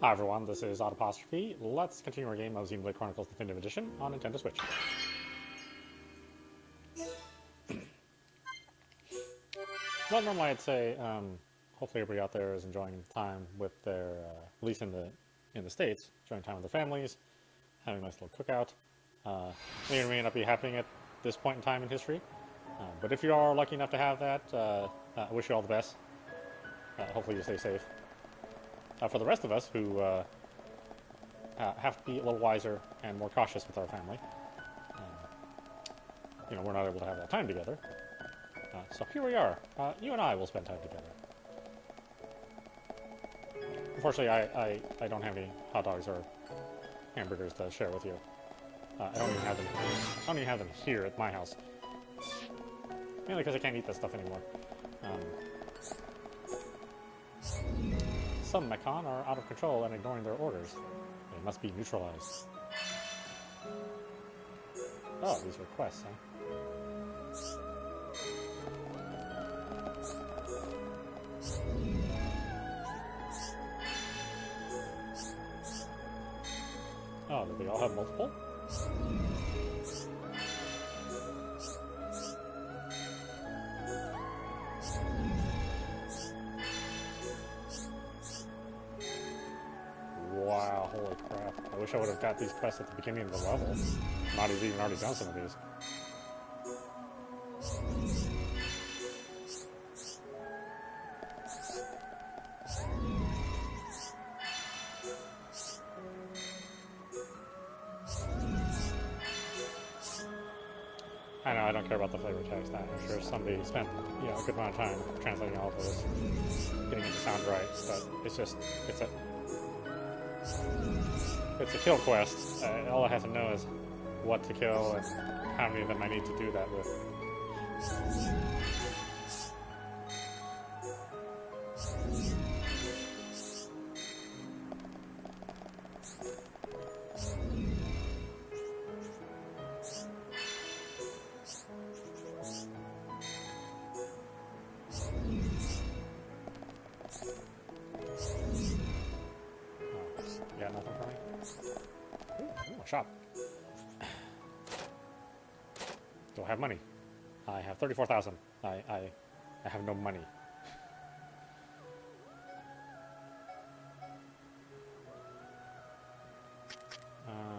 Hi everyone, this is audap. Let's continue our game of Xenoblade Chronicles Definitive Edition on Nintendo Switch. Well, normally I'd say, hopefully everybody out there is enjoying time with their, at least in the States, enjoying time with their families, having a nice little cookout. May or may not be happening at this point in time in history. But if you are lucky enough to have that, I wish you all the best. Hopefully you stay safe. For the rest of us who have to be a little wiser and more cautious with our family, you know, we're not able to have that time together. So here we are. You and I will spend time together. Unfortunately, I don't have any hot dogs or hamburgers to share with you. I don't even have them. I don't even have them here at my house. Mainly because I can't eat that stuff anymore. Some Mechon are out of control and ignoring their orders. They must be neutralized. Oh, these are quests, huh? Oh, do they all have multiple? Wow, holy crap. I wish I would have got these quests at the beginning of the level. Not even already done some of these. I know, I don't care about the flavor text. I'm sure somebody spent, you know, a good amount of time translating all of this, getting it to sound right, but it's just, it's a kill quest. All I have to know is what to kill and how many of them I need to do that with. You got nothing for me? Ooh, a shop. Do I have money? I have 34,000. I have no money.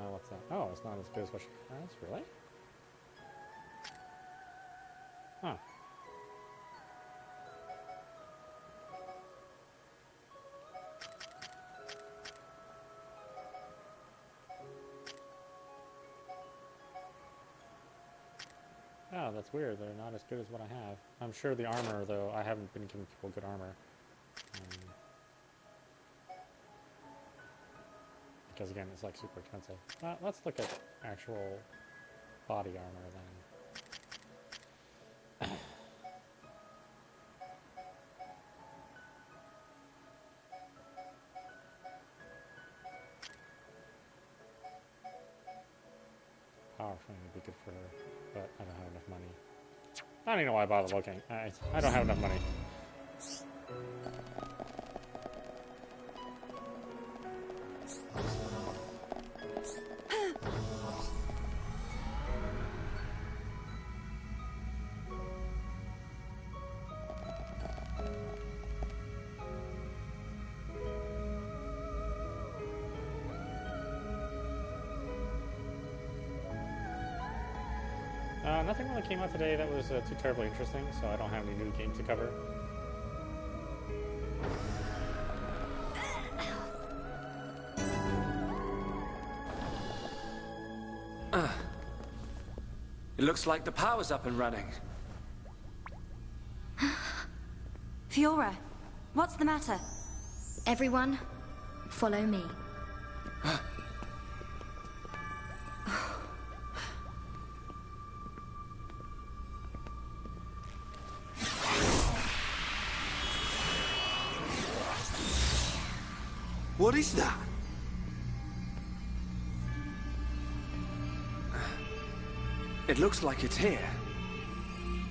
What's that? Oh, it's not as good as what she has, really? Huh. Oh, that's weird. They're not as good as what I have. I'm sure the armor, though, I haven't been giving people good armor. Because, again, it's, like, super expensive. Let's look at actual body armor, then. Power frame would be good for her, but I don't have enough money. I don't even know why I bother looking. I don't have enough money. Nothing really came out today that was too terribly interesting, so I don't have any new games to cover. It looks like the power's up and running. Fiora, what's the matter? Everyone, follow me. What is that? It looks like it's here.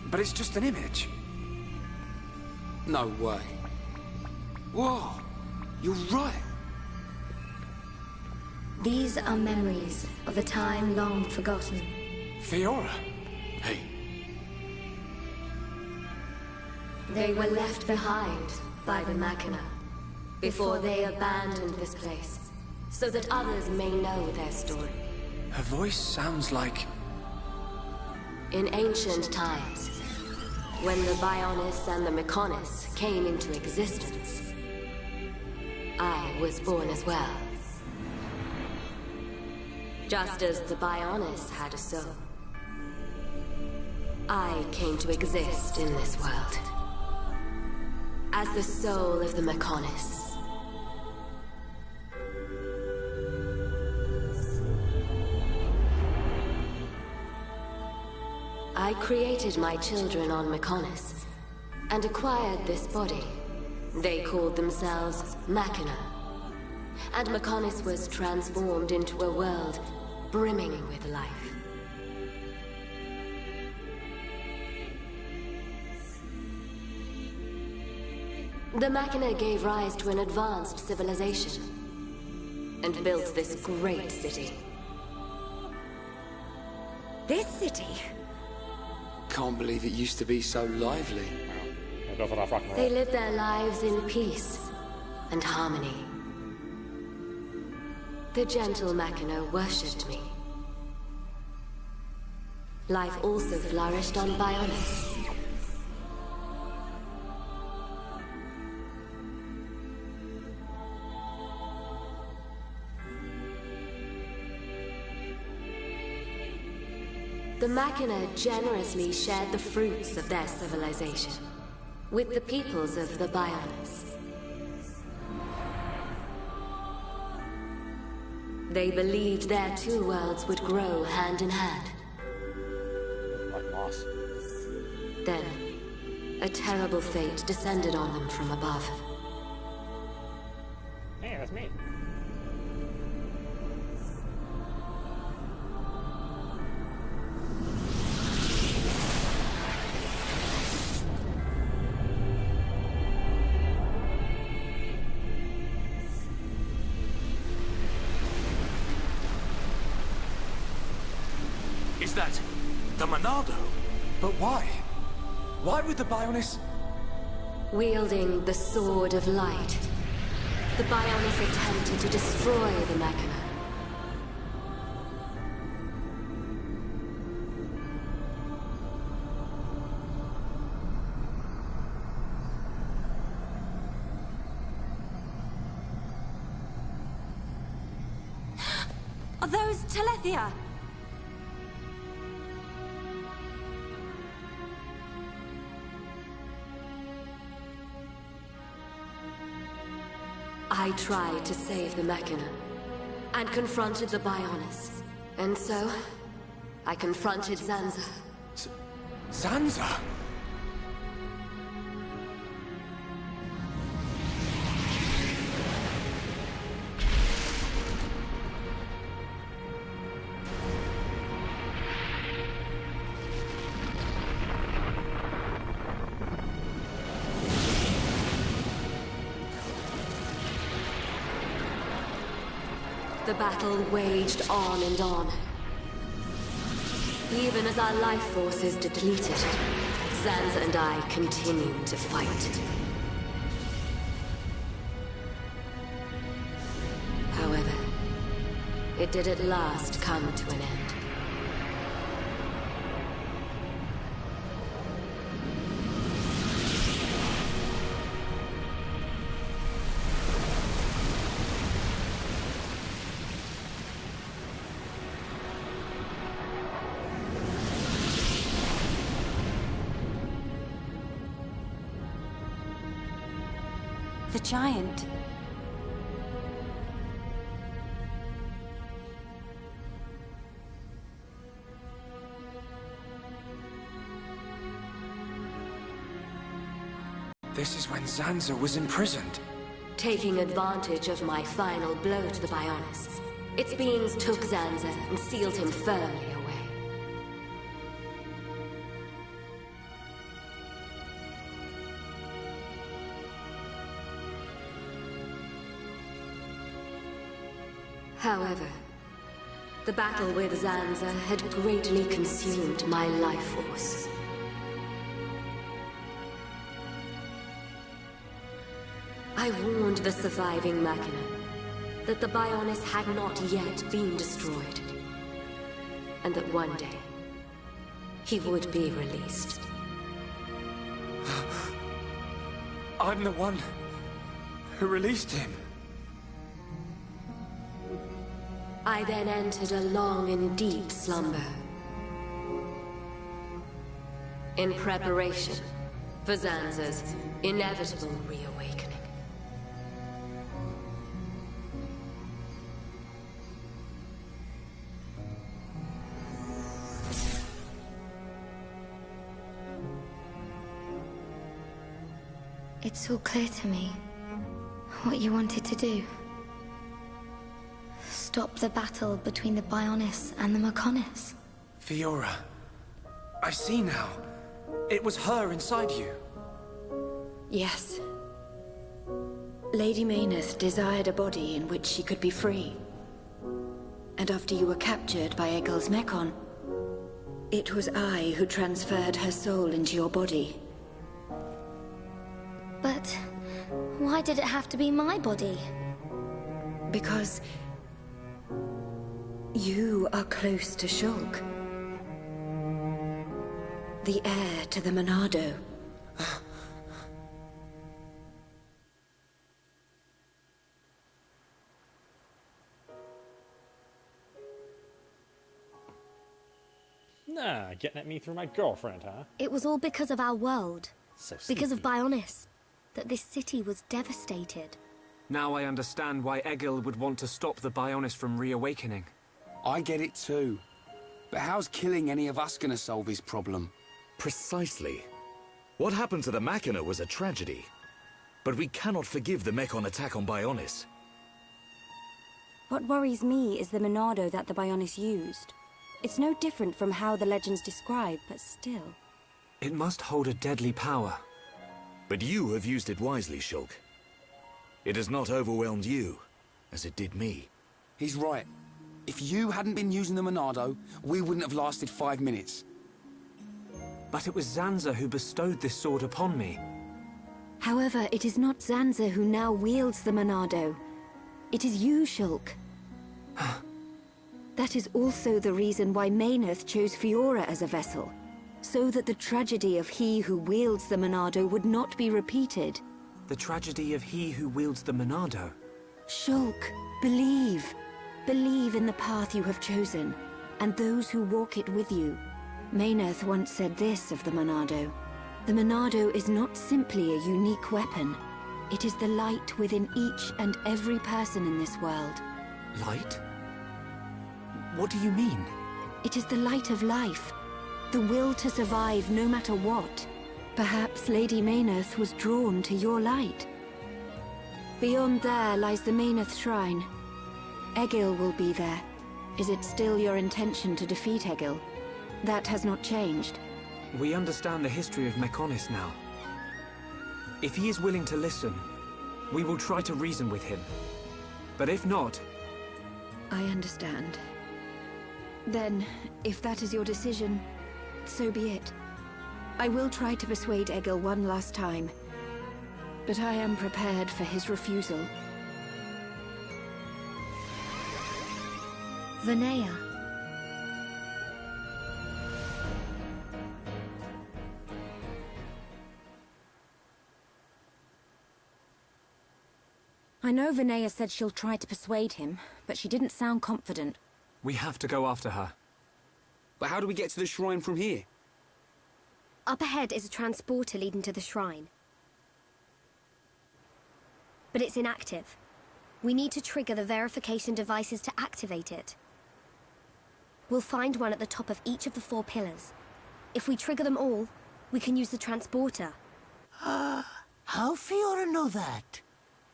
But it's just an image. No way. Whoa, you're right. These are memories of a time long forgotten. Fiora? Hey, They were left behind by the Machina before they abandoned this place, so that others may know their story. her voice sounds like... In ancient times, when the Bionis and the Mechonis came into existence, I was born as well. Just as the Bionis had a soul, I came to exist in this world as the soul of the Mechonis. I created my children on Mechonis and acquired this body. They called themselves Machina, and Mechonis was transformed into a world brimming with life. The Machina gave rise to an advanced civilization and built this great city. This city? Can't believe it used to be so lively. They built it off rock and roll. They lived their lives in peace and harmony. The gentle Machina worshipped me. Life also flourished on Bionis. The Machina generously shared the fruits of their civilization with the peoples of the Bionis. They believed their two worlds would grow hand in hand. Like moss. Then, a terrible fate descended on them from above. Hey, that's me. Is that the Monado? But why? Why would the Bionis... Wielding the Sword of Light, the Bionis attempted to destroy the Machina. Are those Telethia? I tried to save the Machina, and confronted the Bionis. And so, I confronted Zanza. Zanza? The battle waged on and on. Even as our life forces depleted, Zanza and I continued to fight. However, it did at last come to an end. The giant. This is when Zanza was imprisoned. Taking advantage of my final blow to the Bionis, its beings took Zanza and sealed him firmly away. However, The battle with Zanza had greatly consumed my life force. I warned the surviving Machina that the Bionis had not yet been destroyed, and that one day he would be released. I'm the one who released him. I then entered a long and deep slumber, in preparation for Zanza's inevitable reawakening. It's all clear to me what you wanted to do. Stop the battle between the Bionis and the Meconis. Fiora, I see now. It was her inside you. Yes. Lady Menace desired a body in which she could be free. And after you were captured by Egil's Mechon, it was I who transferred her soul into your body. But why did it have to be my body? Because you are close to Shulk, the heir to the Monado. Nah, getting at me through my girlfriend, huh? It was all because of our world. So Because of sneaky. Bionis. That this city was devastated. Now I understand why Egil would want to stop the Bionis from reawakening. I get it too. But how's killing any of us gonna solve his problem? Precisely. What happened to the Machina was a tragedy. But we cannot forgive the Mechon attack on Bionis. What worries me is the Monado that the Bionis used. It's no different from how the legends describe, but still. It must hold a deadly power. But you have used it wisely, Shulk. It has not overwhelmed you, as it did me. He's right. If you hadn't been using the Monado, we wouldn't have lasted 5 minutes. But it was Zanza who bestowed this sword upon me. However, it is not Zanza who now wields the Monado. It is you, Shulk. That is also the reason why Menace chose Fiora as a vessel. So that the tragedy of he who wields the Monado would not be repeated. The tragedy of he who wields the Monado. Shulk, believe. Believe in the path you have chosen, and those who walk it with you. Menace once said this of the Monado. The Monado is not simply a unique weapon. It is the light within each and every person in this world. Light? What do you mean? It is the light of life. The will to survive no matter what. Perhaps Lady Menace was drawn to your light. Beyond there lies the Menace Shrine. Egil will be there. Is it still your intention to defeat Egil? That has not changed. We understand the history of Meconis now. If he is willing to listen, we will try to reason with him. But if not... I understand. Then, if that is your decision, so be it. I will try to persuade Egil one last time. But I am prepared for his refusal. Vinaya. I know Vinaya said she'll try to persuade him, but she didn't sound confident. We have to go after her. But how do we get to the shrine from here? Up ahead is a transporter leading to the shrine. But it's inactive. We need to trigger the verification devices to activate it. We'll find one at the top of each of the 4 pillars. If we trigger them all, we can use the transporter. How Fiora know that?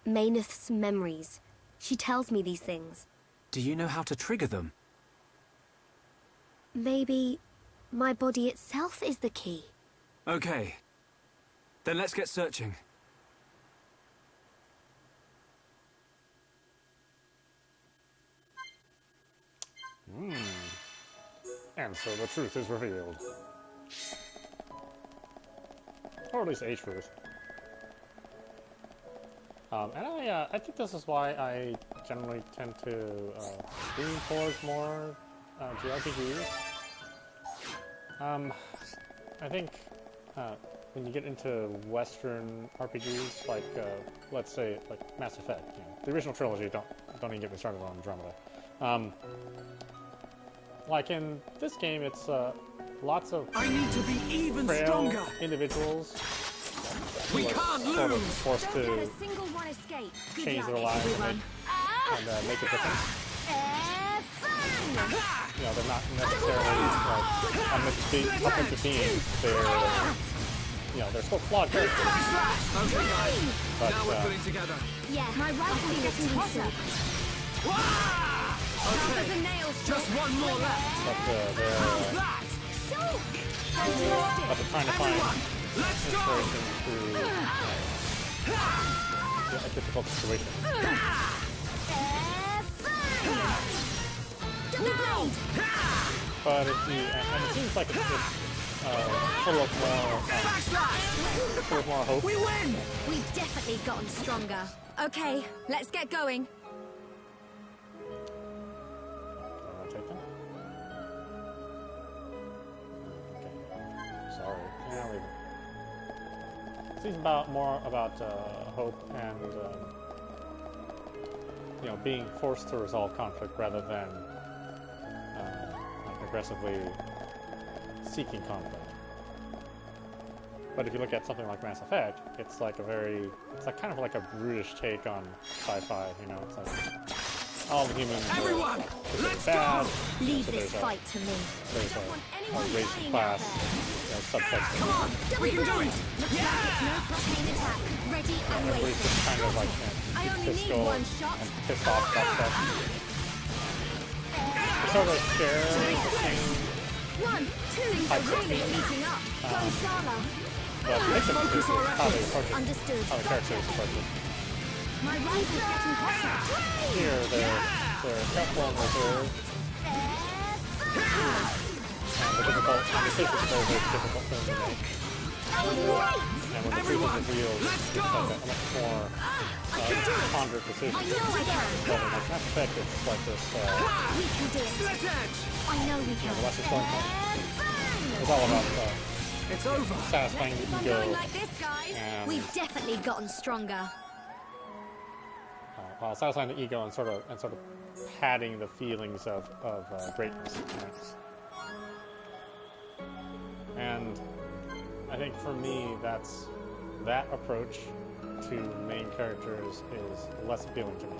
Menace's memories. She tells me these things. Do you know how to trigger them? Maybe my body itself is the key. Okay. Then let's get searching. And so the truth is revealed. Or at least a truth. And I think this is why I generally tend to lean towards more JRPGs. I think when you get into Western RPGs, like let's say like Mass Effect, you know, the original trilogy, don't even get me started on Andromeda. Like in this game, it's lots of I need to be even frail stronger. individuals We who are can't sort of lose. forced Don't let to a single one escape. Good change luck, their lives everyone. and make a difference. Fun! You know, they're not necessarily like offensive beings. They're, you know, they're still flawed characters. Okay, guys. But, Now we're putting together. Yeah, my rifle's getting hotter. Okay, As a nail just one more left. but they're That! but they're trying to find Everyone, let's go! inspiration through a difficult situation. But if you and it seems like it's full of more hope. We win! We've definitely gotten stronger. Okay, let's get going. I'll take them. Okay. Sorry. Yeah, leave it. Seems more about hope and you know, being forced to resolve conflict rather than like aggressively seeking conflict. But if you look at something like Mass Effect, it's like kind of like a brutish take on sci-fi. You know, it's like all the humans Everyone, are let's bad. go! Leave So this fight to me. there's a race and class, you know, subtext. Come on, we can do it! Looks like it's no crosshair attack. Ready and Where it's waiting. just kind of like, I you know, only need pistol one shot. and piss off stuff. It sort of shares the same 1, 2, Types are of really things. heating up. Go, Shala. but the difference is how they approach it, Understood. how the characters approach it. My rifle's getting hotter. Here, they're careful and reserved, and the difficult, and the decisions are very difficult things to make. That was great. And when the truth is revealed, it's like a much more pondered decision. I know I can. But in like Mass Effect, it's like this, We can do it. Split edge! I know we can. the Western storytelling. It's all about It's over. satisfying the Keep on ego, going like this, guys. and We've definitely gotten stronger. satisfying the ego and sort of padding the feelings of greatness. Right? And I think for me, that approach to main characters is less appealing to me.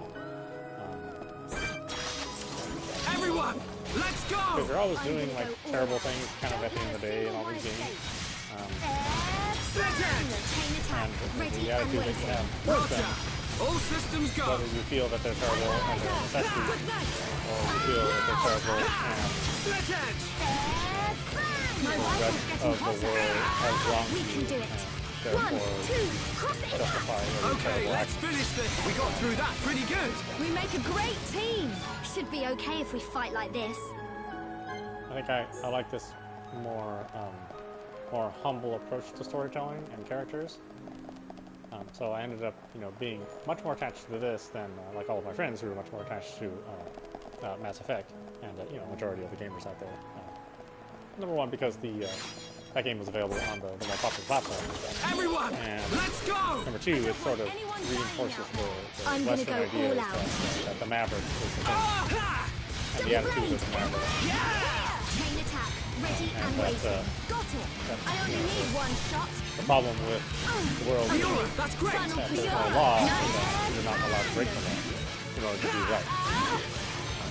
Everyone, let's Because go! they're always doing like terrible things, kind of at the end of the day in all these games. Split edge! Chain attack. And Ready the and attitude that you waiting. have towards Roger! them, All systems go! whether you feel that they're terrible and they're a necessity, Good night. or you feel that they're terrible and Split edge! My the rifle's rest getting of the hotter. world has wronged We can you do it. and 1, therefore 2, cross it. justify every Okay, terrible let's action. finish this. We got through that pretty good. We make a great team. Should be okay if we fight like this. I think I like this more humble approach to storytelling and characters. So I ended up, you know, being much more attached to this than like all of my friends who were much more attached to Mass Effect, and you know, majority of the gamers out there. Number one, because that game was available on the more popular platform. Everyone, And let's go! number two, it sort of reinforces the I'm gonna Western go idea all out. that the Maverick is the thing, Ah! and the attitude of the Maverick. Chain attack. Ready and that, waiting. Got it. I only need one shot. The problem with the world is Fiora, that's great! Funnel that for there's sure. no law, and that you're not allowed to break the law in order to do right.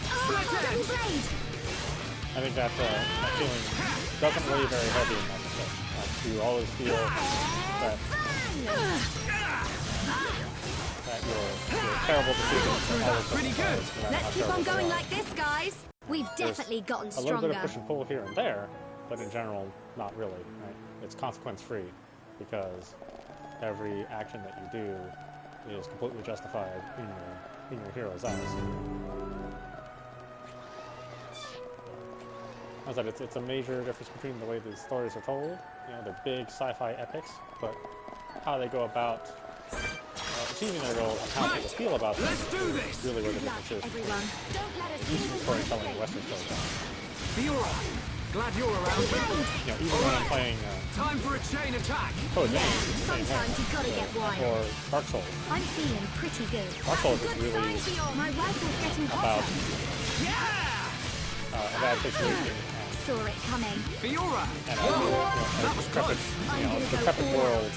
Split Double edge! blade. I think that feeling doesn't weigh very heavy in Mass Effect. You always feel that your terrible decisions are always Pretty good. justified, no matter Let's how keep on terrible they going are. like this, guys. We've definitely gotten A little bit stronger. of push and pull here and there, but in general, not really. Right? It's consequence-free because every action that you do is completely justified in your hero's eyes. I said it's a major difference between the way these stories are told. You know, they're big sci-fi epics, but how they go about achieving their goals and how people feel about them is really where the difference is. Everyone, don't let us Eastern storytelling and Western storytelling. Fiora, glad you're around. You know, even when I'm playing Time for a chain attack. Code Vein, it's the same sometimes thing. you gotta get wild. Or Dark Souls. I'm feeling pretty good. Dark Souls is really My rifle's getting about hotter. a bad situation Saw it coming. Fiora, and a decrepit, decrepit world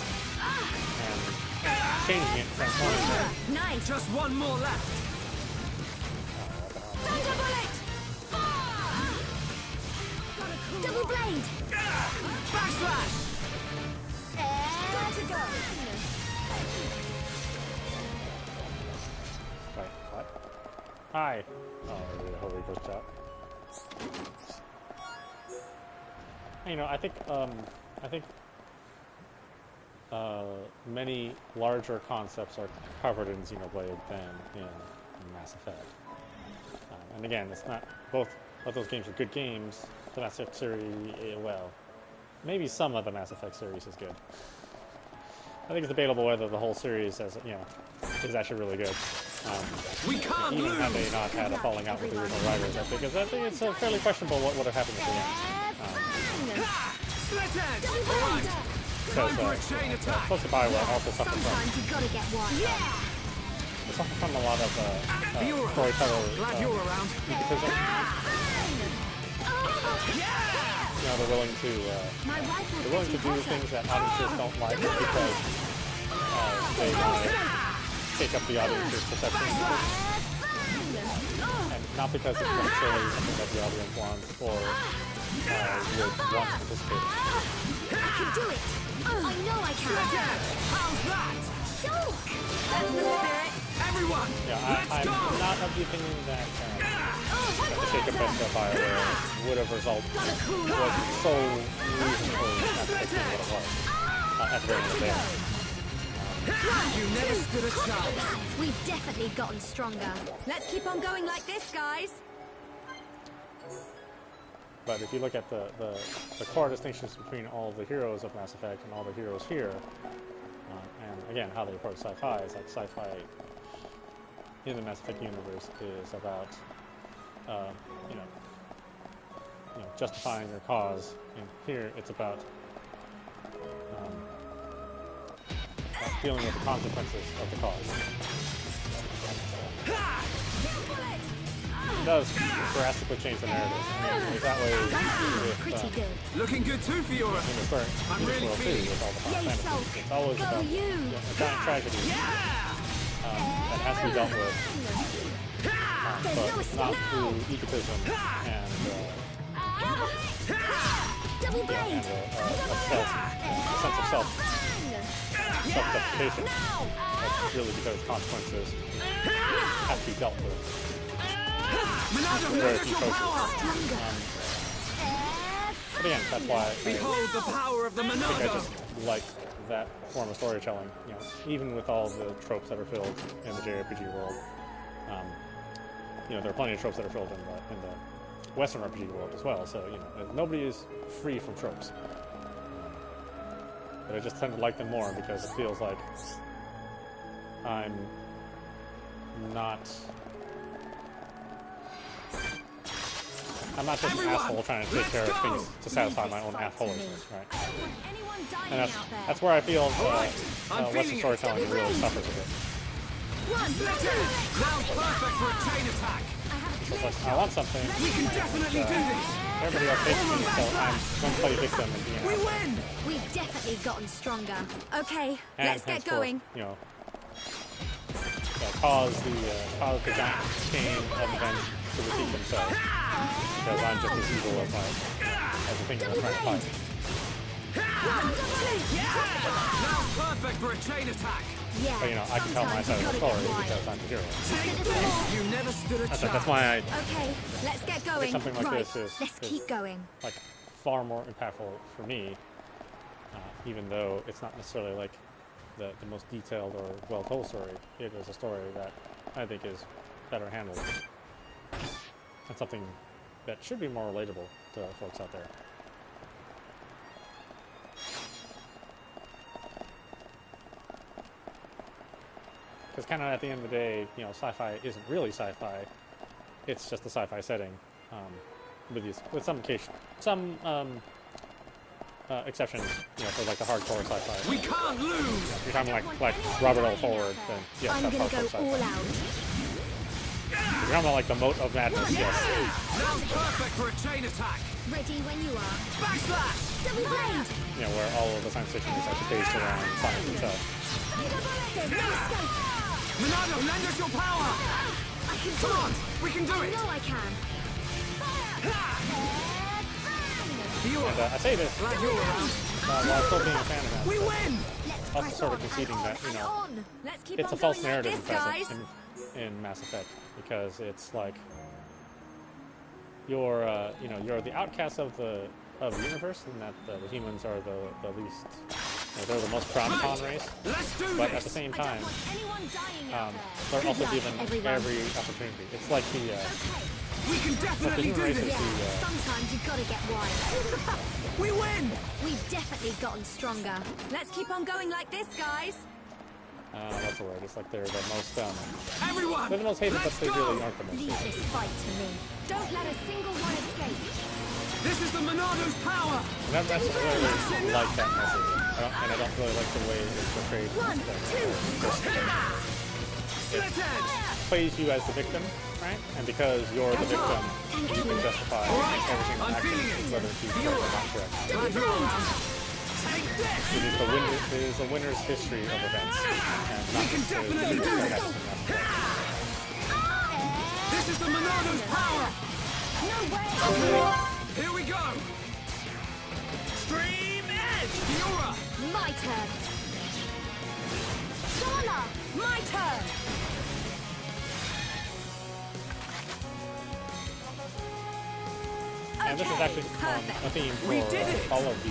and changing it, transforming it. Nice. just one more left. Thunder bullet. Double blade. Backslash. Got to go. Wait, what? Hi. Oh, really, holy first shot. You know, I think many larger concepts are covered in Xenoblade than in Mass Effect. And again, it's not both of those games are good games. The Mass Effect series, well, maybe some of the Mass Effect series is good. I think it's debatable whether the whole series, as you know, is actually really good. We can't Even lose. had they not had a falling out with the original writers, I think it's fairly questionable what would have happened at the end. Split edge. All right. Time for a chain attack. Close to Bioware also suffer from Sometimes you gotta get wild. they suffer from a lot of storyteller Glad you're around. egotism. You know, they're willing to My rifle's do getting hotter. things that audiences don't like because they want to take up the audience's perception, and not because it's necessarily something that the audience wants or would want to participate in. I can do it. I know I can. How's that? Shulk. That's the spirit. Everyone, Yeah, let's I'm go. not of the opinion that the Shaken Best of Bioware would have resulted was so reasonably not what it was at the very end of the day. You never stood a chance. We've definitely gotten stronger. Let's keep on going like this, guys. But if you look at the core distinctions between all the heroes of Mass Effect and all the heroes here, and again, how they approach sci-fi is like sci-fi in the Mass Effect universe is about, you know, justifying your cause, and here it's about dealing with the consequences of the cause. It does drastically change the narrative. I mean, it's that way with Pretty good. Looking good too, Fiora. in the story, I'm in this really world too, feeling with all the Yay, Final Shulk. Fantasy. It's always Go about you. a giant tragedy that has to be dealt with, but not through egotism and Double blade. a sense of self-justification. That's really because consequences have to be dealt with. Monado, Very let few your choices. power. But again, that's why Behold the power of the I Monado. just like that form of storytelling. You know, even with all the tropes that are filled in the JRPG world, you know, there are plenty of tropes that are filled in the Western RPG world as well. So you know, nobody is free from tropes. But I just tend to like them more because it feels like I'm not just an asshole trying to take care of things to satisfy my own assholishness, right? Anyone dying And out there? that's where I feel I'm Western feeling it. storytelling really suffers a bit. Split edge. Now perfect for a chain attack. It's like, I want something, We can definitely do this. everybody else hates me, so I'm going to play victim and be an We asshole. win. We've definitely gotten stronger. Okay, And let's get henceforth, going. You know, cause the giant chain of events to repeat themselves. Because I'm just as evil as the thing that I'm trying to fight. Now perfect for a chain attack. Yeah. But you know, I can tell my side of the story because I'm the hero. You never stood a chance. That's why I Okay, let's get going. something like right, this is let's keep going. like far more impactful for me, even though it's not necessarily like the most detailed or well-told story. It is a story that I think is better handled. That's something that should be more relatable to folks out there. Because kind of at the end of the day, you know, sci-fi isn't really sci-fi. It's just a sci-fi setting, with some exceptions, you know, for like the hardcore sci-fi. We can't lose. If you're talking like Robert L. Ford, then yes, I'm that's gonna hardcore go sci-fi. all out. If you're talking about like the moat of madness, yes. Now's perfect for a chain attack. Ready when you are. Backslash. Double blade. You know, where all of the science fiction is actually based around science itself. There's no escape. Monado, lend us your power. I can do Come on, it. we can do I it. know I can. And I say this Glad you're around. while still being a fan of We that. win. Let's Also press sort on of conceding and on that, you and know, on. Let's keep it's on a false going like narrative this, guys. in Mass Effect, because it's like you're you know, you're the outcast of the universe, and that the humans are the least, you know, they're the most frowned upon race. Let's do But this. at the same I don't time, want anyone dying out they're there. also luck, given everyone. every opportunity. It's like the Okay. We can definitely human do race this. is Yeah, sometimes you've got to get wild. We win. We've definitely gotten stronger. Let's keep on going like this, guys. what's the word? It's like they're the most Everyone, they're the most hated, but let's they go. really aren't the most Leave hated. this fight to me. Don't let a single one escape. This is the Monado's power. And I don't necessarily like that message, and I don't really like the way it's portrayed. One, two, Split edge. Plays you as the victim, right? And because you're the victim, you can justify every single I'm action, feeling it. whether it be correct or not correct. Glad you're around. Take this. It is the winner's history of events, and not can definitely do necessarily it. the next and This is the Monado's power. No way! Here we go. Stream edge. Fiora. My turn. Shala, my turn. And this is Okay, actually perfect. a theme We did it. for all of the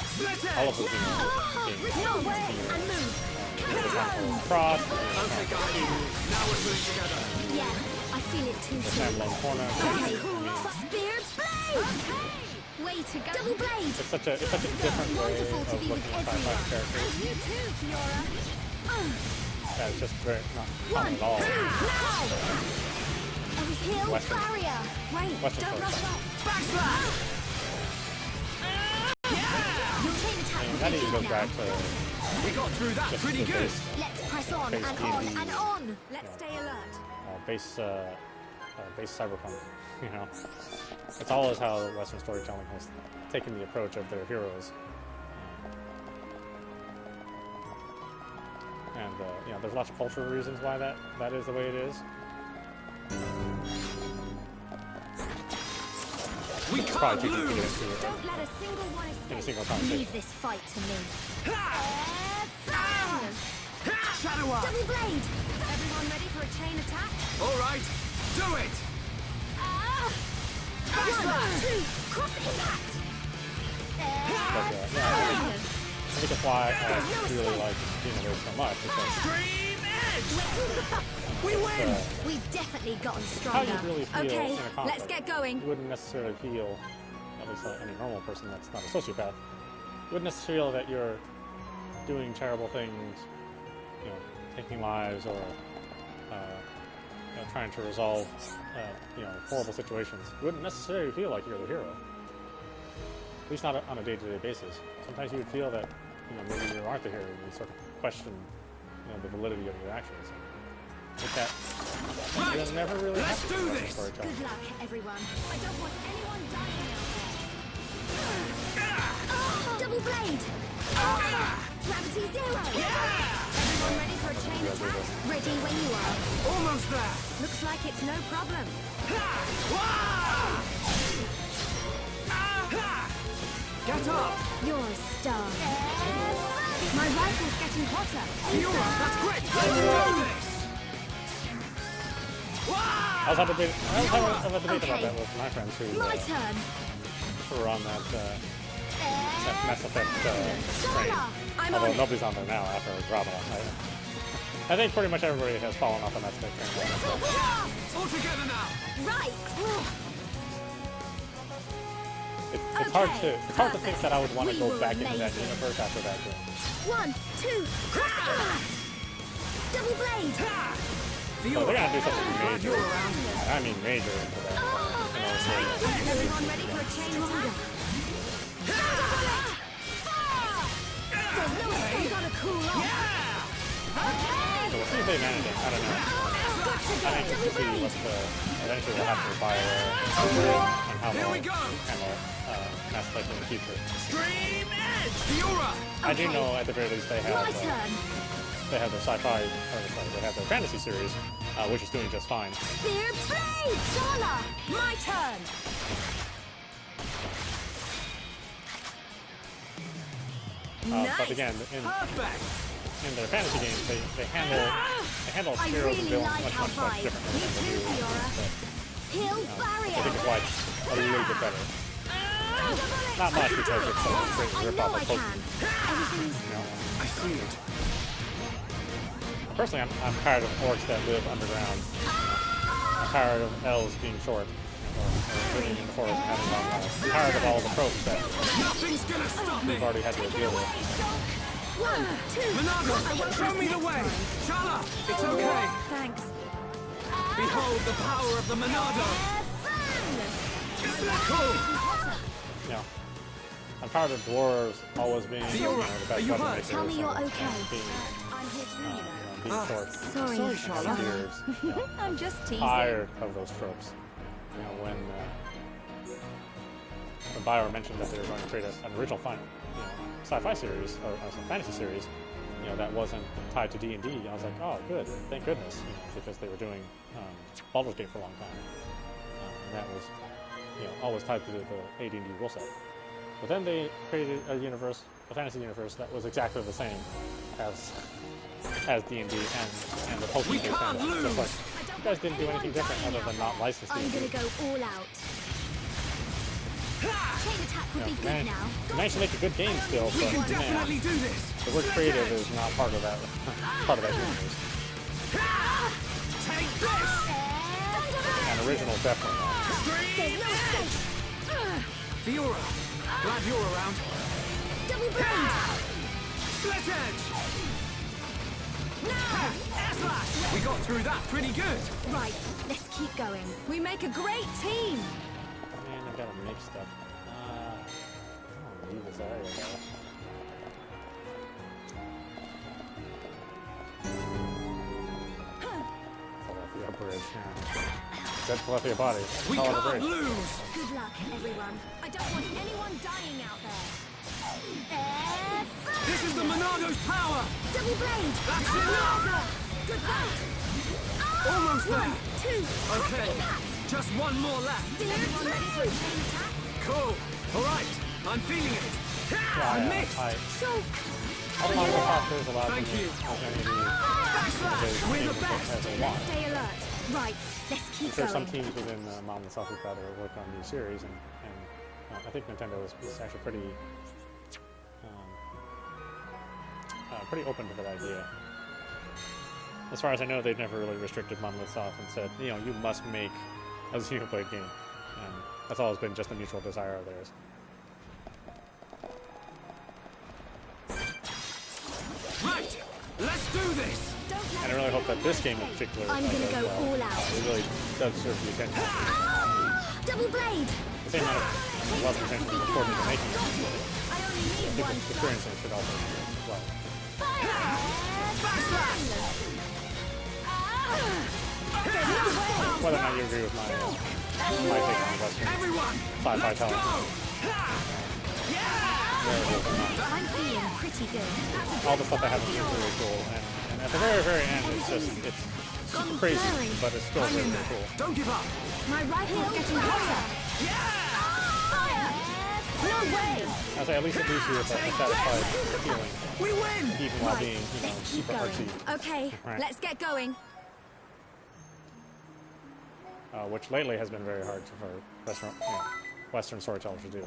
Split all of edge. the games. No way! And move. Cross, I'll take our cue. Now we're putting together. Yeah, I feel it too the soon. standalone corner. Okay, spear blade. Okay. Way to go. Double blade. It's such a different way Wonderful to of be with looking at sci-fi everyone. characters. And you too, Fiora. That is just very not common at all. Now. A heal Western. barrier. Wait, Western don't rush protocol. off. Backslash. Your chain attack And will that be even big goes now. back to We got through that just pretty the good. Let's press on Base and on D&D. and on. Let's stay alert. base cyberpunk. You know, it's all is how Western storytelling has taken the approach of their heroes. And you know, there's lots of cultural reasons why that is the way it is. We It's can't probably too deep to get lose. into Don't let a single one in a escape. single conversation. Leave this fight to me. Shadow Arc. Double blade. Everyone ready for a chain attack? All right, do it. One, two, cross impact. But yeah, I think that's why I really like Xenoblade so much, because Stream edge. We win. We've definitely gotten how stronger. you really feel Okay, in a conflict. let's get going. You wouldn't necessarily feel, at least any normal person that's not a sociopath, you wouldn't necessarily feel that you're doing terrible things, you know, taking lives or you know, trying to resolve you know, horrible situations. You wouldn't necessarily feel like you're the hero. At least not on a day-to-day basis. Sometimes you would feel that, you know, maybe you aren't the hero, and you sort of question, you know, the validity of your actions. But that never really Let's happens do in this. storytelling. Good luck, everyone. I don't want anyone dying out there. Double blade. Gravity zero. Everyone ready for a chain attack? Ready when you are. Almost there. Looks like it's no problem. Get up. You're a star. My rifle's getting hotter. Fiora, that's great. Let's do this. I was having a debate about Okay. that with my friends My turn. who were on that Mass Effect train. I'm Although on it. nobody's on there now after Robin. I think pretty much everybody has fallen off on that stick train. All together now. Right. It's hard to think that I would want to go back into that universe after that game. 1, 2, cross. Double blade. So they're gonna do something major. I mean major into that. Everyone ready for a chain attack? There's no way gotta cool off. So we'll see if they manage it. I don't know. I'm anxious to see what eventually will happen with BioWare and how they'll handle Mass Effect in the future. Stream Edge. Fiora. I do know at the very least they have their sci-fi, or sorry, they have their fantasy series, which is doing just fine. Spear blade. Shala. My turn. But again, in their fantasy games, they handle heroes and villains much differently than they do. Heal I barrier. think it's why it's a little bit better. Not much because it's a straight rip-off of Pokemon. You know? I see it. Personally, I'm tired of orcs that live underground. I'm tired of elves being short or living in the forest and having long lives. I'm tired of all the tropes that we've already had to deal with. 1, 2. Monado, show me the way. Shala, it's okay. Thanks. Behold the power of the Monado. Isn't that cool? Yeah. I'm tired of dwarves always being the best weapon makers. Tell me you're okay. I'm being short. Sorry, Charlotte. Years, you know, I'm just teasing. tired of those tropes. You know, when BioWare mentioned that they were going to create an original sci-fi series or some fantasy series, you know, that wasn't tied to D&D, I was like, oh, good, thank goodness, you know, because they were doing Baldur's Gate for a long time, and that was, you know, always tied to the AD&D rule set. But then they created a universe, a fantasy universe that was exactly the same as D&D and the Pokemon based fantasy. Just like, you guys didn't do anything different other than not license D&D. I'm gonna go all out. Chain attack would be good now. Nice to make a good game still, but man, Definitely do this. the word creative is not part of that universe. Take this. And original definitely not. There's no escape. Fiora, glad you're around. Double blade. Split edge. Air slash. We got through that pretty good. Right, let's keep going. We make a great team. Man, I've got to mix stuff. I don't leave this area though. Philadelphia Bridge. Dead Philadelphia body. We Call it a can't bridge. lose. Good luck, everyone. I don't want anyone dying out there. This is the Monado's power. Double blade. That's it. Good luck. Almost there. 1, 2. Okay, just one more left. Everyone ready for a chain attack? Cool. All right, I'm feeling it. I missed. Shulk. I don't mind the popters a lot. Thank you. Backslash. We're the best. As they want. Stay alert. Right, let's keep There's some going. teams within Monolith Software that are working on new series, and I think Nintendo is actually pretty open to that idea. As far as I know, they've never really restricted Monolith Soft and said, you know, you must make a Xenoblade game, and that's always been just a mutual desire of theirs. Right, let's do this. And I really hope that this game in particular I'm gonna does go well. all out. It really does serve the attention. Double blade. The same amount of love and attention we poured into making it. I only need People one experiencing it should also do it as well. Whether or not you agree with my take on Western sci-fi television. I'm feeling pretty good. All the stuff that happens is really cool, and at the very, very end, it's crazy, but it's still really, really cool. Don't give up. My rifle's getting hotter. Fire! No way! I say at least it leaves you with a satisfied feeling, We win. even while being, you know, Let's keep super going. artsy. Okay, Right. let's get going. Which lately has been very hard for Western storytellers to do.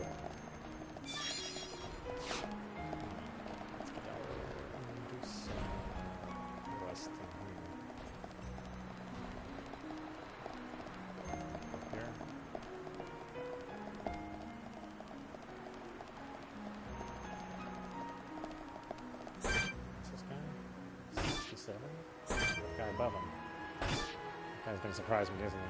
Western. He's gonna surprise me, isn't he?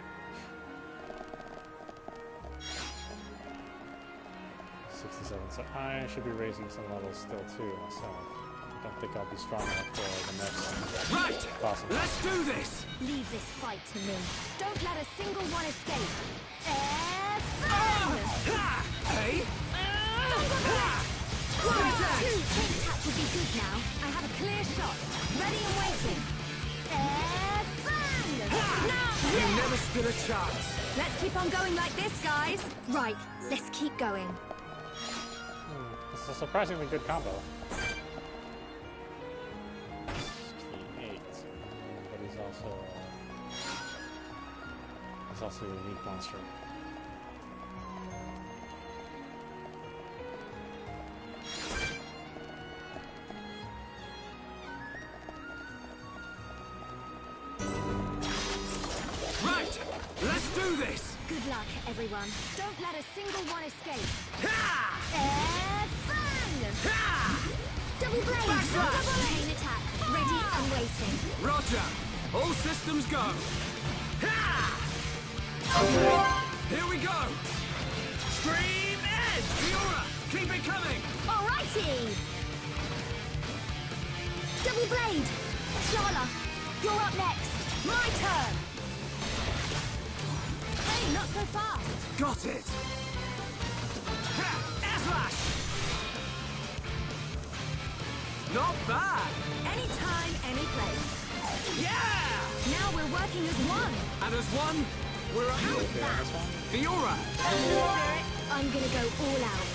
67. So I should be raising some levels still too myself. I don't think I'll be strong enough for the next. Right! Possible. Let's do this! Leave this fight to me. Don't let a single one escape. Hey! One, two, tic tac would be good now. I have a clear shot. Ready and waiting. Now! You never stood a chance. Let's keep on going like this, guys. Right, let's keep going. It's a surprisingly good combo. 68. But he's also a unique monster. Right! Let's do this! Good luck, everyone. Don't let a single one escape. Ha! Double blade! Backslash! Double chain attack. Ready and waiting. Roger! All systems go! Ha! Here we go! Stream Edge! Fiora! Keep it coming! Alrighty! Double blade! Shala, you're up next. My turn! Hey, not so fast! Got it! Ha! Air slash! Not bad! Anytime, any place. Yeah! Now we're working as one. And as one, we're up. How's that? Fiora! Spirit, I'm gonna go all out.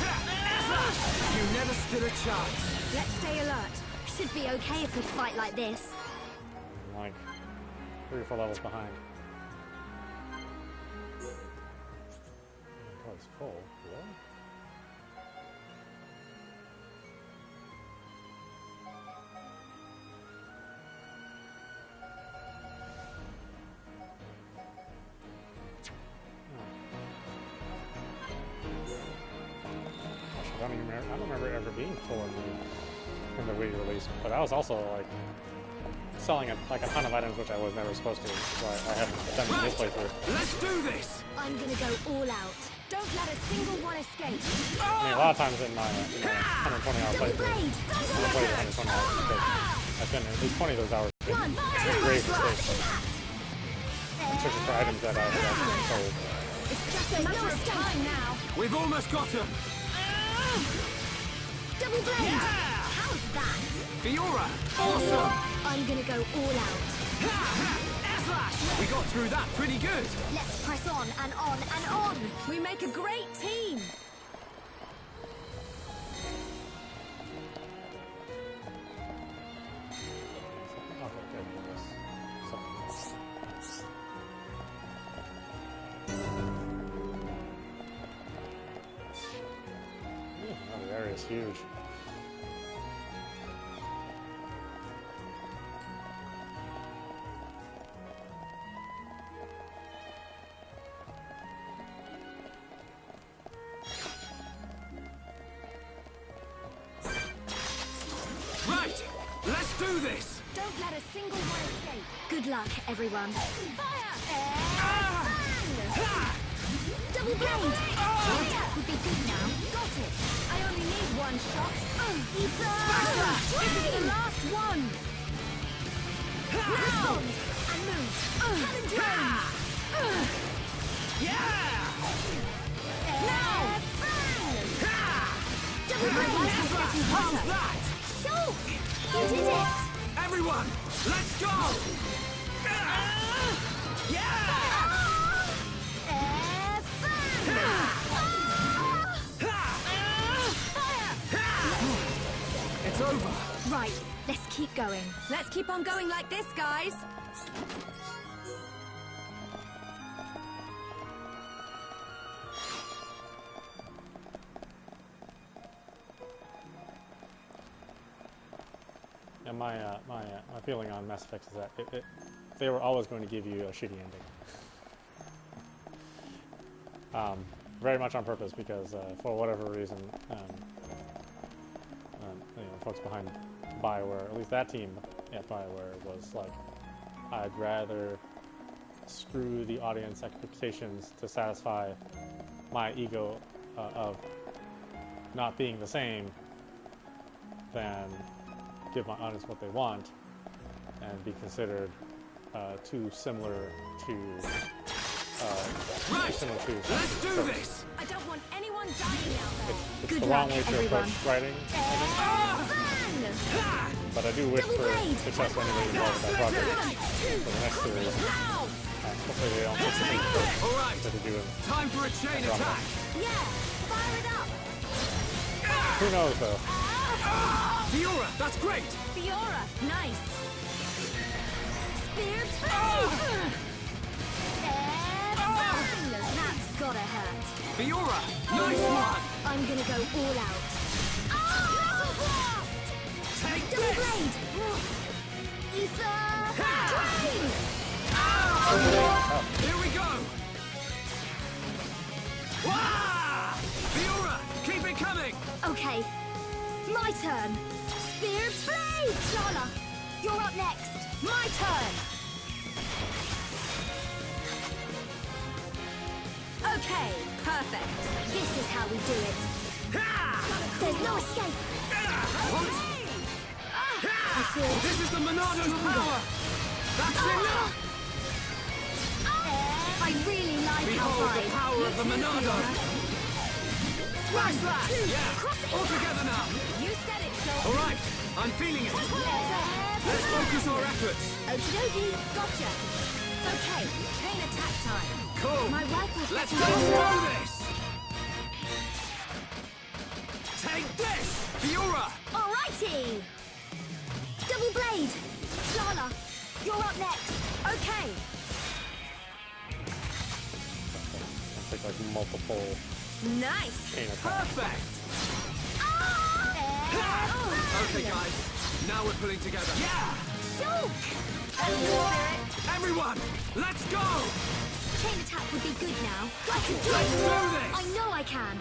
Ha! Air slash! You never stood a chance. Let's stay alert. Should be okay if we fight like this. I'm like 3 or 4 levels behind. Oh, it's full. Really? I don't remember ever being full in the Wii release, but I was also like selling like a ton of items which I was never supposed to, so I haven't done this playthrough. Let's do this! I'm gonna go all out. Don't let a single one escape. I mean, a lot of times in my 120-hour playthrough, I played 120 hours because I spent at least 20 of those hours in grave mistakes, searching for items that I had actually sold. It's just a matter of time now. We've almost got him! Double blade! Yeah! How's that? Fiora! Awesome! I'm gonna go all out. Air slash! We got through that pretty good! Let's press on and on and on. We make a great team. Okay, good. Yes. Something else. Oh, the area is huge. Right! Let's do this! Don't let a single one escape. Good luck, everyone. Fire! Double blade! Fire would be good now. Got it. I only need one shot. This is the last one. Respond and move. Cannon drones. Yeah! Now! Double blade is getting How's hotter. that? Shulk! You did it! Everyone, let's go! Yeah! It's over. Right, let's keep going. Let's keep on going like this, guys. And my feeling on Mass Effect is that they were always going to give you a shitty ending. Very much on purpose, because for whatever reason, you know, folks behind BioWare, at least that team at BioWare, was like, I'd rather screw the audience expectations to satisfy my ego of not being the same than give my audience what they want and be considered too similar to Let's do this! I don't want anyone dying out there. it's Good the wrong luck, way to everyone. approach writing, but I do wish for success to anybody involved in that project for the next series. Hopefully they don't take the same approach Alright, that they do in time for a chain attack! Yeah, fire it up. Who knows though? Fiora, that's great! Fiora, nice. Spear That's gotta hurt. Fiora, nice one! I'm gonna go all out. Take Double this! blade! Ether! Drain! Here we go! Wah! Fiora, keep it coming! Okay, my turn. Spear blade! Shala, you're up next. My turn. Okay, perfect. This is how we do it. There's no escape. I feel This is the Monado's power! That's enough! I really like how Behold the high. power of the Monado! Smash that! Yeah! Cross it. All together now! You said it, Shulk. Alright, I'm feeling it! Let's focus our efforts! Okie dokie, gotcha. Okay, chain attack time. Cool! My rifle's Let's getting go low. through this! Take this! Fiora! Alrighty! Double blade! Shala, you're up next. Okay. Take like multiple Nice! chain attacks. Perfect! Okay, guys. Now we're pulling together. Yeah! Shulk! Everyone, let's go! Chain attack would be good now. I can do Let's it! do this! I know I can.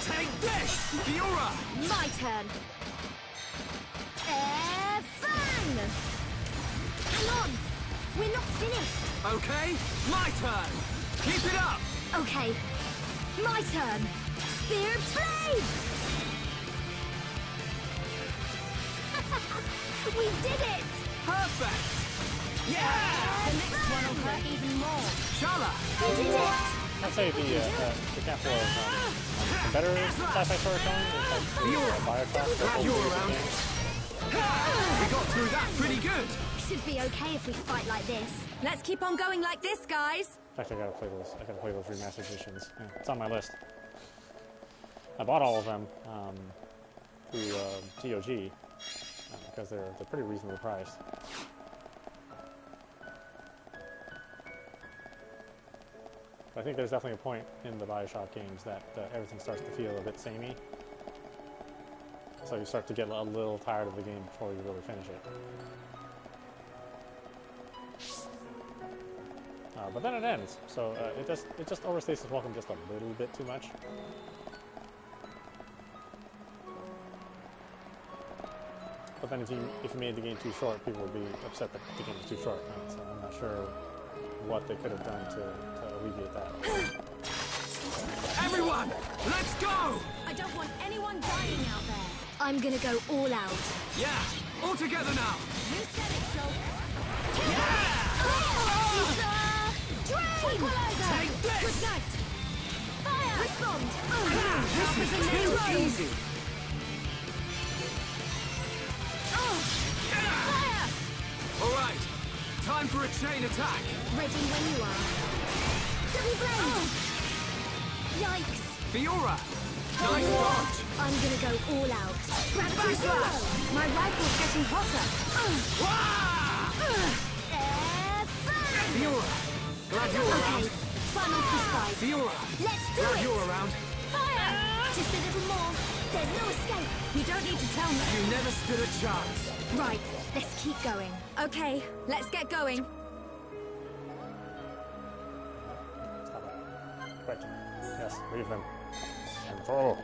Take this! Fiora! My turn. Fang! Hang on! We're not finished. Okay, my turn! Keep it up! Okay, my turn. Spear blade! We did it! Perfect! Yeah! The next one will hurt even more. Shala! We did it! I'd say the capital of better sci-fi storytelling is like Bioshock. Glad you're around. We got through that pretty good! Should be okay if we fight like this. Let's keep on going like this, guys. In fact, I gotta play those remastered editions. Yeah, it's on my list. I bought all of them through GOG because they're pretty reasonably priced. But I think there's definitely a point in the Bioshock games that everything starts to feel a bit samey. So you start to get a little tired of the game before you really finish it. But then it ends, so it just overstays its welcome just a little bit too much. But then if you made the game too short, people would be upset that the game was too short. Right? So I'm not sure what they could have done to alleviate that. Everyone, let's go! I don't want anyone dying out there. I'm gonna go all out. Yeah, all together now! You said it, Shulk. Yeah! Drain! Take this! Good night! Fire! Respond! This is too easy! Fire! Alright, time for a chain attack! Ready when you are. Double blade! Yikes! Fiora! Nice dodge! I'm gonna go all out. Gravity Backlash! My rifle's getting hotter. Wah! Fiora! Glad you're around! Okay, final push fight. Fiora! Let's do Glad it! you're around! Fire! Just a little more. There's no escape. You don't need to tell me. You never stood a chance! Right, let's keep going. Okay, let's get going. Stop it. Quick. Yes, leave them. And throw.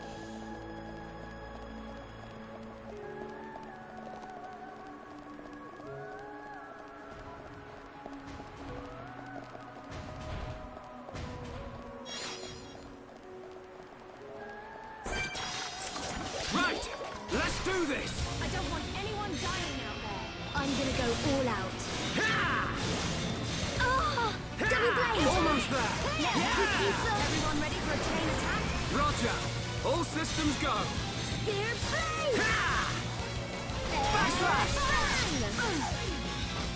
this! I don't want anyone dying out there. I'm gonna go all out. Oh! Double blade! Almost there! Everyone ready for a chain attack? Roger! All systems go! Spear blade! Backslash!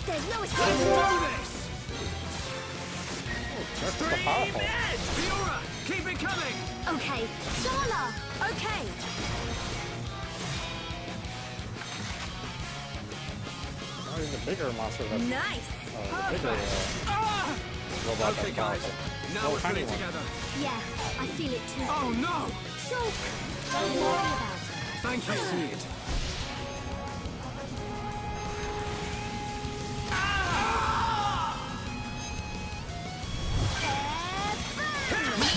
There's no Let's escape! do this! That's so Stream powerful. edge! Fiora! Keep it coming! Okay, Shala! Okay! Not even the bigger monster that's Nice! the bigger robot Okay, that's guys. powerful. Now Little we're tiny putting one. together. Yeah, I feel it too. Oh no! Shulk! Don't worry about it. Thank you, Seed.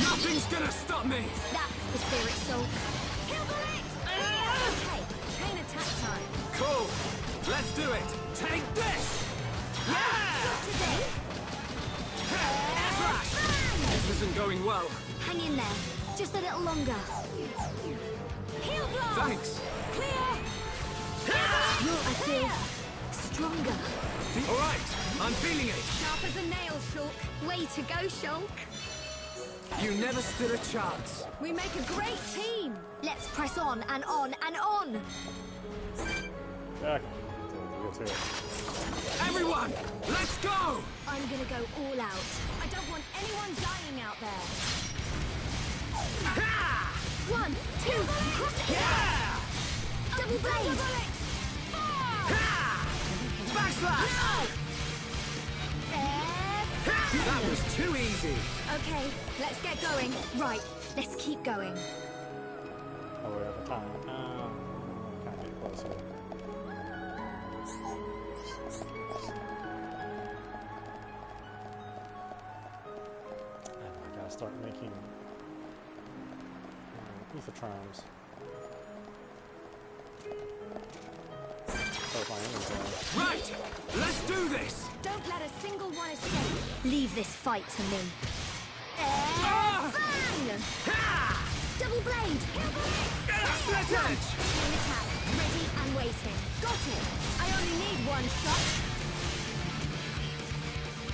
Nothing's gonna stop me! That's the spirit, Shulk. Okay, chain attack time. Cool! Let's do it! Take this! Yeah! Today, This isn't going well. hang in there. Just a little longer. Heal blast! Thanks! Clear! I feel stronger. Alright, I'm feeling it! Sharp as a nail, Shulk. Way to go, Shulk. You never stood a chance. We make a great team. Let's press on and on and on. Yeah, go to it. Everyone, let's go! I'm gonna go all out. I don't want anyone dying out there. Ha! 1, 2, cross it. Yeah! Double blade. Ha! Backslash! That was too easy. Okay, let's get going. Right, let's keep going. Oh, we're at the time. Kind of get closer. I gotta start making ether charms. Both my enemies are. Right, let's do this! Don't let a single one escape. Leave this fight to me. Ah! Bang! Ha! Double blade. Split edge! Chain attack. Ready and waiting. Got it. I only need one shot.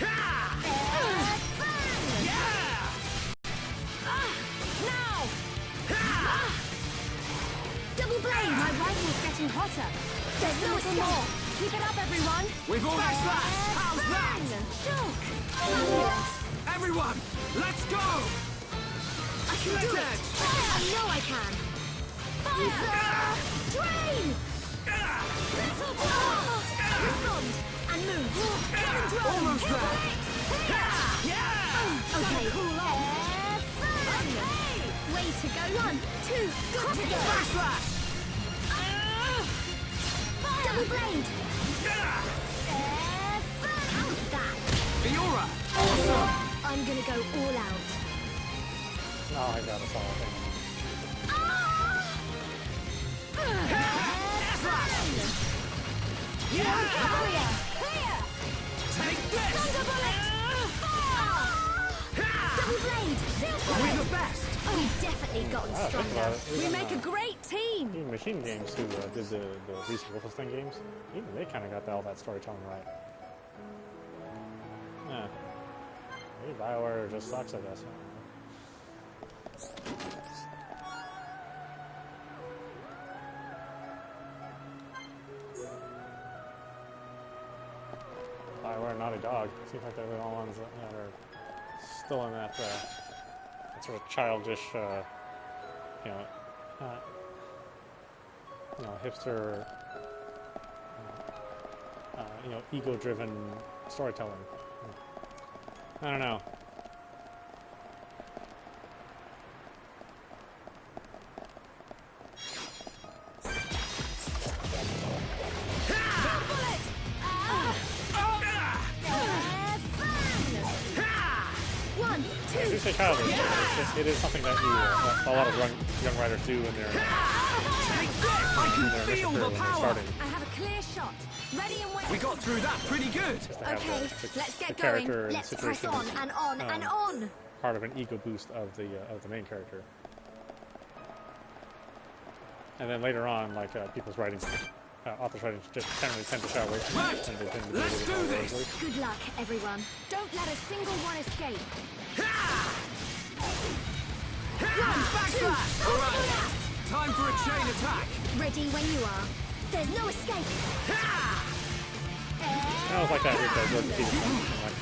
Ha! Bang! Yeah! Now! Ha! Double blade. My rival's getting hotter. There's no more. Keep it up, everyone. We've all backslash! How's that? Shulk. Everyone, let's go! I can do it. I know I can. Fire! Drain! Little blast! Respond and move. Get and drone. Almost there. Yeah! Okay. Cool off. Okay. Way to go. 1, 2, cross it. Backslash! Double blade. How's that? Fiora! Awesome! I'm gonna go all out. Oh, I got us all. Warrior! Clear! Take this! Thunder bullet! Double blade! We're the best! We've definitely gotten Think stronger. about it. We Even, make a great team. even Machine Games, who did the recent Wolfenstein games, even they kind of got all that storytelling right. Yeah. Maybe BioWare just sucks, I guess. BioWare and Naughty Dog. Seems like they're the only ones that are still in that, that sort of childish, you know, hipster, ego-driven storytelling. I don't know. I do say childish, but it is something that a lot of young writers do in their I can feel the power! starting. I have a clear shot. Ready and waiting. We got through that pretty good! Just to have Okay, the let's get character going. and Let's press situation on and on and on. part of an ego boost of the main character. And then later on, like people's writings, authors' writings just generally tend to shy away from it, and they tend to be a little bit more worldly. Good luck, everyone. Don't let a single one escape. Backslash! Alright, time for a chain attack. Ready when you are. There's no escape. I was like that with Jordan Peterson, like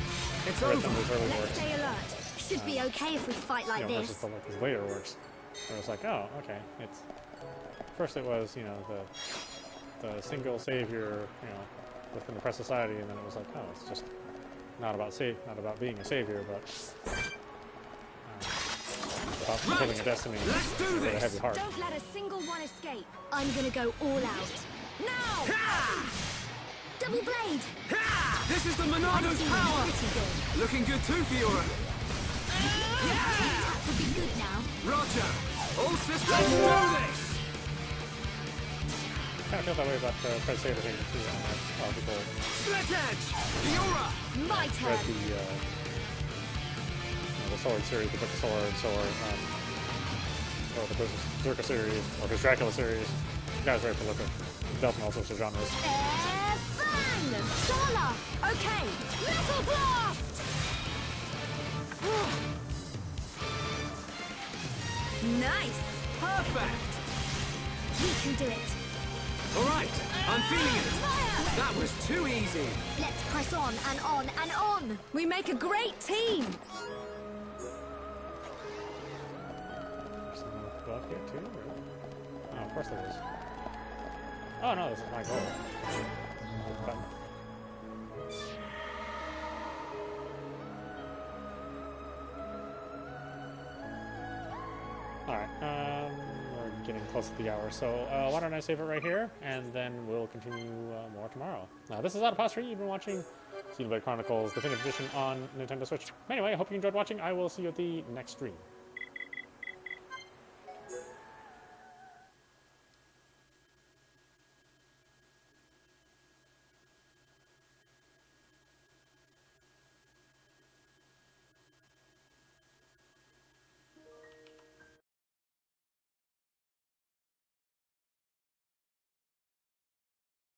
It's I read over. some of his early Let's works, stay alert. Should be okay if we fight like versus this. the, like his later works. Where it was like, oh, okay, it's first it was the single savior, within the press society, and then it was like, oh, it's just not about being a savior, but about fulfilling a destiny with a heavy heart. Don't let a single one escape. I'm gonna go all out. Now! Double blade! This is the Monado's power. Pretty good. Looking good too, Fiora. That would be good now. Roger. All systems do this. I kind of feel that way about the Fred Saber thing too. A lot of people Slit edge. Fiora. My read turn. the Sword series, the Book of Swords, or the Berserker series, or his Dracula series. The guy's very prolific. He dealt in all sorts of genres. Fang! Shala! Okay. Metal blast! Nice! Perfect. We can do it. All right, I'm feeling it. Fire! That was too easy. Let's press on and on and on. We make a great team. Something above here too? Or? Oh, of course there is. Oh no, this is my goal. Button. Alright, we're getting close to the hour, so why don't I save it right here, and then we'll continue more tomorrow. This is audap. You've been watching Xenoblade Chronicles Definitive Edition on Nintendo Switch. Anyway, I hope you enjoyed watching. I will see you at the next stream.